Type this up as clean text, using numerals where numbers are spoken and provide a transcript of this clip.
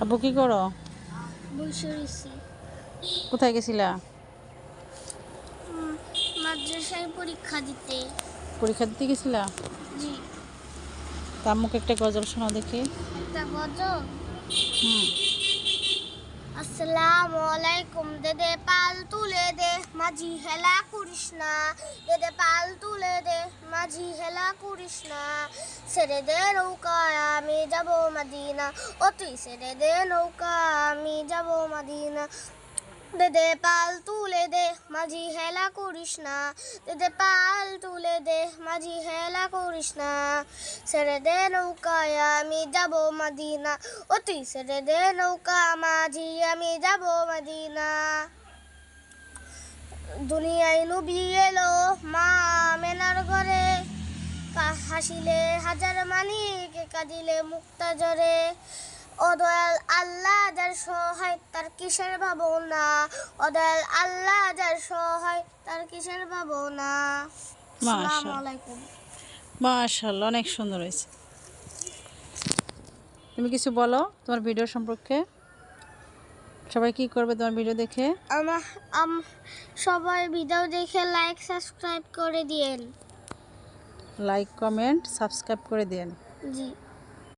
আব্বু কি করো? বসে রয়েছি। কোথায় গেছিলা? মাদ্রাসায় পরীক্ষা দিতে। পরীক্ষা দিতে গেছিলা? জি। তা আম্মুকে একটা গজল শোনাও দেখি। একটা গজল। হুম। আসসালামু আলাইকুম। দেদে পাল তুলে দে, মাঝি হেলা করিস না। দেদে পাল তুলে দে, মাঝি হেলা করিস না। ছেড়ে দে নৌকা, আমি যাব মদিনা। ও তুই ছেড়ে দে নৌকা, আমি যাব মদিনা। দেদে পাল তুলে দে, মাঝি হেলা করিস না। দেদে পাল তুলে দে, মাঝি হেলা করিস না। ছেড়ে দে নৌকায়, আমি যাব মদিনা। ও তুই ছেড়ে দে নৌকা, মাঝি আমি যাব মদিনা। দুনিয়ায় নবী এলো মা আমেনার ঘরে। হাসিলে হাজার মানিক, কাঁদিলে মুক্তা জরে। ও দয়াল আল্লাহ যার সহায়, তার কিসের ভাবনা। ও দয়াল আল্লাহ যার সহায়, তার কিসের ভাবনা। আসসালামু আলাইকুম। মাশাআল্লাহ, অনেক সুন্দর হয়েছে। তুমি কিছু বলো তোমার ভিডিও সম্পর্কে। সবাই কি করবে তোমার ভিডিও দেখে? সবাই ভিডিও দেখে লাইক সাবস্ক্রাইব করে দিয়েন। লাইক, কমেন্ট, সাবস্ক্রাইব করে দিন। জি।